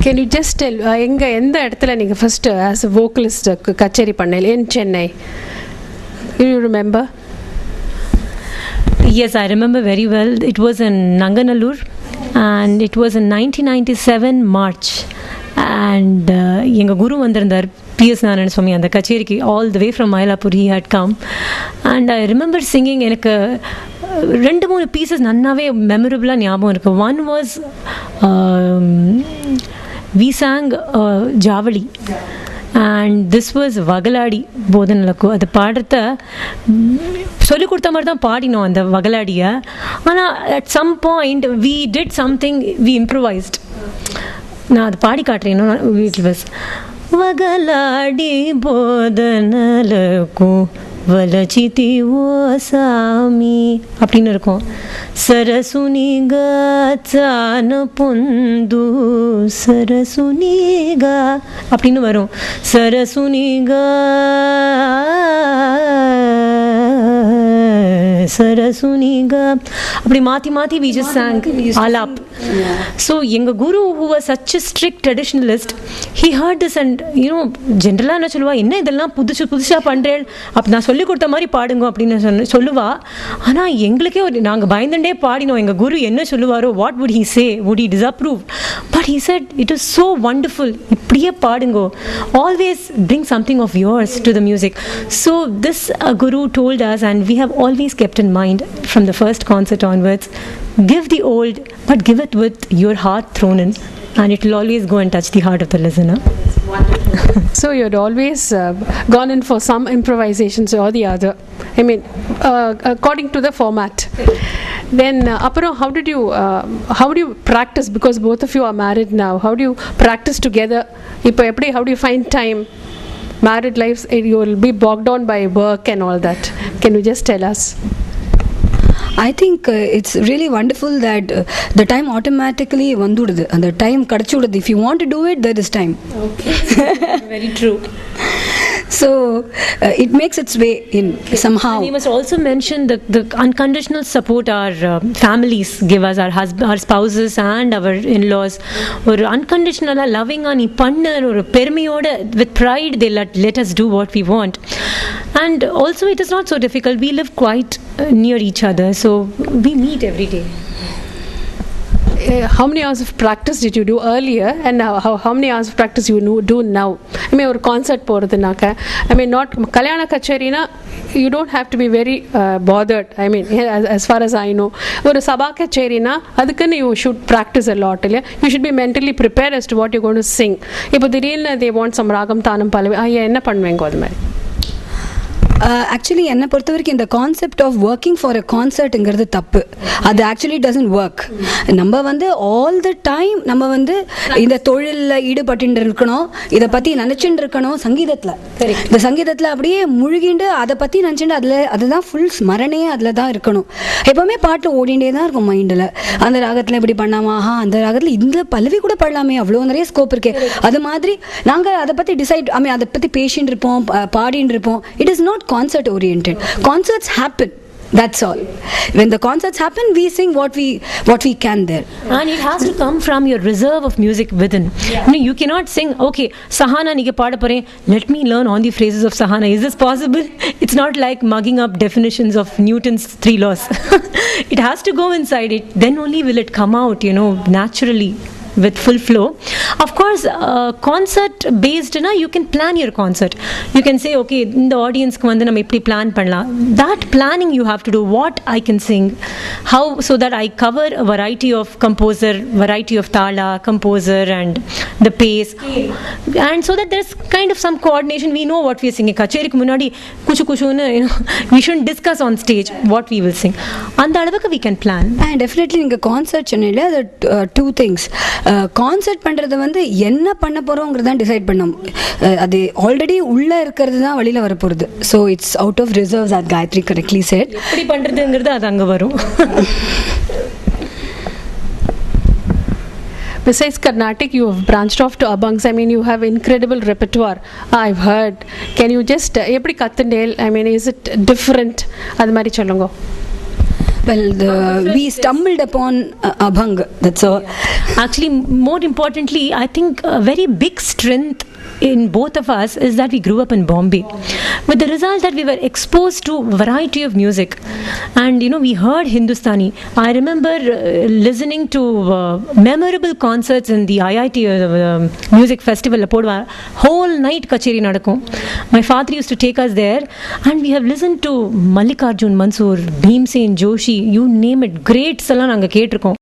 Can you just tell எந்த இடத்துல நீங்கள் ஃபர்ஸ்ட் ஆஸ் அ வோக்கலிஸ்ட் கச்சேரி பண்ணல in Chennai? You remember? Yes, I remember very well. It was in Nanganallur and it was in 1997 March. And எங்கள் குரு வந்திருந்தார் P.S. Narayan Swami அந்த கச்சேரிக்கு all the way from Mylapore he had come. And I remember singing. எனக்கு 2-3 pieces நன்னாவே மெமரபிளாக ஞாபகம் இருக்குது. One was we sang Javali and this was Vagaladi Bodhanalaku. அது பாடுறத சொல்லி கொடுத்த மாதிரி தான் பாடினோம் அந்த வகலாடியை. ஆனால் at some point we did something, we improvised. நான் அது பாடி காட்டுறேன். it was వగలాడి బోధనలకు వలచితి ఓ సామి அப்படின்னு இருக்கும். సరసునిగా చాన పొందు సరసునిగా அப்படின்னு வரும். సరసునిగా சரசுனிகா அப்படி மாற்றி மாற்றி we just sang alap. So எங்கள் குரு who was such a strict traditionalist, he heard this and ஜென்ரலாக என்ன சொல்லுவா, என்ன இதெல்லாம் புதுசாக பண்ணுறேன், அப்போ நான் சொல்லி கொடுத்த மாதிரி பாடுங்க அப்படின்னு சொல்லுவா. ஆனால் எங்களுக்கே நாங்கள் பயந்துட்டே பாடினோம். எங்கள் குரு என்ன சொல்லுவாரோ, what would he say, would he disapprove? But he said it was so wonderful, இப்படியே பாடுங்கோ, always bring something of yours to the music. So this guru told us, and we have always kept in mind from the first concert onwards, give the old but give it with your heart thrown in, and it will always go and touch the heart of the listener. So you had always gone in for some improvisations or the other, I mean according to the format. Then aparo how do you practice, because both of you are married now? How do you practice together? Ipo eppadi, how do you find time? Married lives, you will be bogged down by work and all that. Can you just tell us? I think it's really wonderful that the time automatically vandududhu, and the time kadachududhu. If you want to do it, there is time. Okay. Very true. So it makes its way in somehow. And we must also mention the unconditional support our families give us, our spouses and our in-laws. Or unconditional loving ani panna or permiyoda with pride they let us do what we want. And also it is not so difficult. We live quite near each other, so we meet every day. How many hours of practice did you do earlier, and how many hours of practice you do now? I mean, or concert போறதுனாக்க, I mean, not kalyana kacheri-na, you don't have to be very bothered. I mean, as far as I know, ஒரு சபா கச்சேரினா அதுக்குன்னு you should practice a lot. You should be mentally prepared as to what you're going to sing. இப்போ திடீர்னு they want some ராகம் தானம் பல்லவி, என்ன பண்ணுவீங்க அது மாதிரி? ஆக்சுவலி என்னை பொறுத்த வரைக்கும் இந்த concept of working for a கான்சர்ட்டுங்கிறது தப்பு. அது ஆக்சுவலி டசன்ட் ஒர்க். நம்ம ஆல் த டைம் நம்ம இந்த தொழிலில் ஈடுபட்டு இருக்கணும், இதை பற்றி நினச்சிட்டு இருக்கணும். இந்த சங்கீதத்தில் அப்படியே முழுகிண்டு அதை பற்றி நினச்சிட்டு அதுதான் ஃபுல் ஸ்மரணையே அதில் தான் இருக்கணும். எப்போவுமே பாட்டு ஓடிண்டே தான் இருக்கும் மைண்டில். அந்த ராகத்தில் இப்படி பண்ணாமா, அந்த ராகத்தில் இந்த பல்லவி கூட பாடலாமே, அவ்வளோ நிறைய ஸ்கோப் இருக்கே. அது மாதிரி நாங்கள் அதை பற்றி டிசைட், அதை பற்றி பேசின்னு இருப்போம், பாடின்னு இருப்போம். It is not concert oriented. Concerts happen, that's all. When the concerts happen, we sing what we can there, and it has to come from your reserve of music within. You cannot sing, okay, sahana nige paada pore, let me learn all the phrases of sahana. Is this possible? It's not like mugging up definitions of Newton's 3 laws. It has to go inside it, then only will it come out, naturally, with full flow. Of course, concert based na, you can plan your concert. You can say, okay, in the audience ku nam ipdi plan pannalam. That planning you have to do, what I can sing, how, so that I cover a variety of composer, variety of tala, composer and the pace, and so that there's kind of some coordination. We know what we are singing. Kacherik munadi kuchu we shouldn't discuss on stage what we will sing. And alavukku we can plan. And definitely in a concert channel, there are two things. Concert பண்ணுறது என்ன பண்ண போகிறோங்கிறதான் decide பண்ணோம். அது already உள்ளே இருக்கிறது தான் வெளியில் வரப்போகிறது. So it's out of reserves at Gayatri correctly set. எப்படி பண்ணுறதுங்கிறது அது அங்கே வரும். Besides Carnatic, you have branched off to Abhangs. I mean, you have incredible repertoire, I've heard. Can you just எப்படி கத்துண்டேல், I mean, is it different? அது மாதிரி சொல்லுங்க. Well, we stumbled upon Abhang. That's all. Actually, more importantly, I think a very big strength in both of us is that we grew up in Bombay, with the result that we were exposed to variety of music, and we heard Hindustani. I remember listening to memorable concerts in the IIT music festival. Whole night kacheri nadakum. My father used to take us there, and we have listened to Mallikarjun Mansoor, Bhimsen Joshi, you name it, greats alla nanga ketirkom.